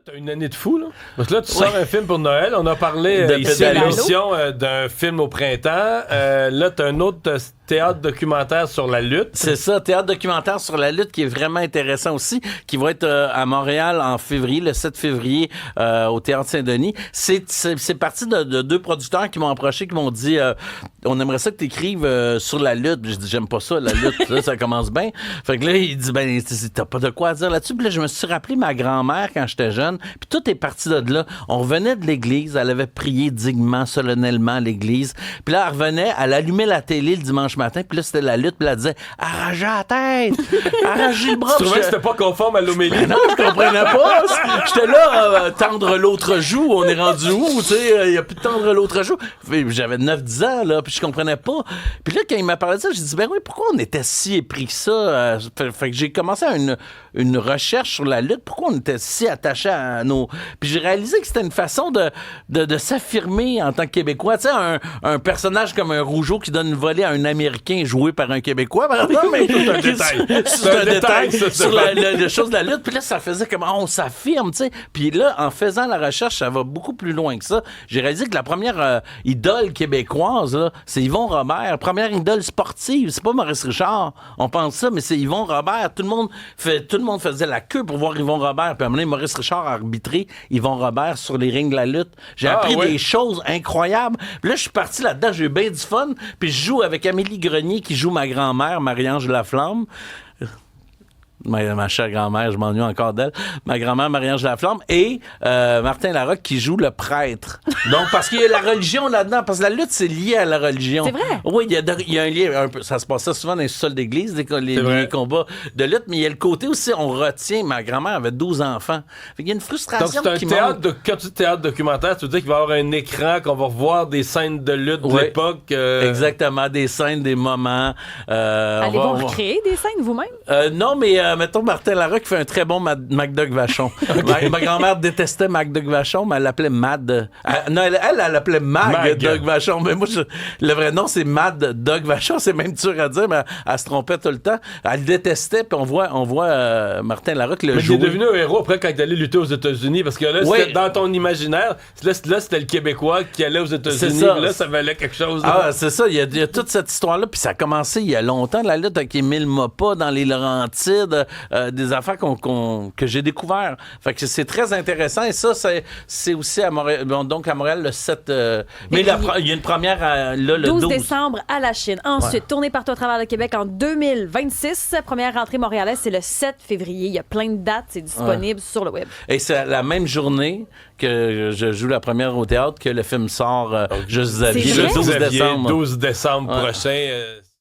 t'as une année de fou, là. Parce que là, tu sors un film pour Noël. On a parlé ici à l'émission d'un film au printemps. Là, t'as un autre théâtre documentaire sur la lutte. C'est ça, théâtre documentaire sur la lutte qui est vraiment intéressant aussi, qui va être à Montréal en février, le 7 février, au Théâtre Saint-Denis. C'est parti de deux producteurs qui m'ont approché, qui m'ont dit on aimerait ça que tu écrives sur la lutte. J'ai dit j'aime pas ça, la lutte, là, ça commence bien. Fait que là, il dit ben t'as pas de quoi dire là-dessus. Puis là, je me suis rappelé ma grand-mère quand j'étais jeune, puis tout est parti de là. On revenait de l'église, elle avait prié dignement, solennellement à l'église. Puis là, elle revenait, elle allumait la télé le dimanche matin, puis là, c'était la lutte, puis elle disait « Arrachez la tête! Arrachez le bras! » Tu trouvais que c'était pas conforme à l'homélie? Ben non, je comprenais pas. J'étais là, tendre l'autre joue, on est rendu où, tu sais, il y a plus de tendre l'autre joue. J'avais 9-10 ans, là, puis je comprenais pas. Puis là, quand il m'a parlé de ça, j'ai dit « Ben oui, pourquoi on était si épris que ça? » Fait que j'ai commencé une recherche sur la lutte. Pourquoi on était si attachés à nos... Puis j'ai réalisé que c'était une façon de s'affirmer en tant que Québécois. Tu sais, un personnage comme un Rougeau qui donne une volée à un Américain joué par un Québécois, par exemple. Mais c'est un détail. C'est un détail sur la chose de la lutte. Puis là, ça faisait comme on s'affirme, tu sais. Puis là, en faisant la recherche, ça va beaucoup plus loin que ça. J'ai réalisé que la première idole québécoise, là, c'est Yvon Robert. Première idole sportive, c'est pas Maurice Richard. On pense ça, mais c'est Yvon Robert. Tout le monde faisait la queue pour voir Yvon Robert. Puis à un moment donné, Maurice Richard a arbitré Yvon Robert sur les rings de la lutte. J'ai appris des choses incroyables. Puis là, je suis parti là-dedans, j'ai eu bien du fun. Puis je joue avec Amélie Grenier qui joue ma grand-mère, Marie-Ange Laflamme. Ma chère grand-mère, je m'ennuie encore d'elle. Ma grand-mère, Marie-Ange Laflamme. Et Martin Larocque qui joue le prêtre. Donc, parce qu'il y a la religion là-dedans. Parce que la lutte, c'est lié à la religion. C'est vrai? Oui, il y a un lien. Un peu, ça se passait souvent dans les sols d'église, les combats de lutte. Mais il y a le côté aussi, on retient. Ma grand-mère avait 12 enfants. Fait qu'il y a une frustration. Donc, c'est un théâtre quand tu dis théâtre documentaire, tu veux dire qu'il va y avoir un écran, qu'on va revoir des scènes de lutte de l'époque. Exactement, des scènes, des moments. Allez-vous recréer des scènes vous-même? Non, mais mettons Martin Larocque fait un très bon MacDoug Vachon. Ma grand-mère détestait MacDoug Vachon, mais elle l'appelait Mad. Non, elle l'appelait Mag. Vachon. Mais moi, le vrai nom, c'est Mad Doug Vachon. C'est même dur à dire, mais elle se trompait tout le temps. Elle détestait, puis on voit Martin Larocque le jouer. Mais il est devenu un héros après quand il est allé lutter aux États-Unis, parce que là, c'était dans ton imaginaire, là, c'était le Québécois qui allait aux États-Unis. Là, ça valait quelque chose. Ah, c'est ça. Il y a toute cette histoire-là, puis ça a commencé il y a longtemps, la lutte avec Émile Maupas dans les Laurentides. Des affaires que j'ai découvert. Fait que c'est très intéressant. Et ça, c'est aussi à Montréal. Donc, à Montréal, le 7... mais il y a une première là, le 12 décembre à la Chine. Ensuite, tournée partout à travers le Québec en 2026. Première rentrée montréalaise, c'est le 7 février. Il y a plein de dates. C'est disponible sur le web. Et c'est la même journée que je joue la première au théâtre que le film sort Juste Xavier, le 12 décembre. 12 décembre prochain.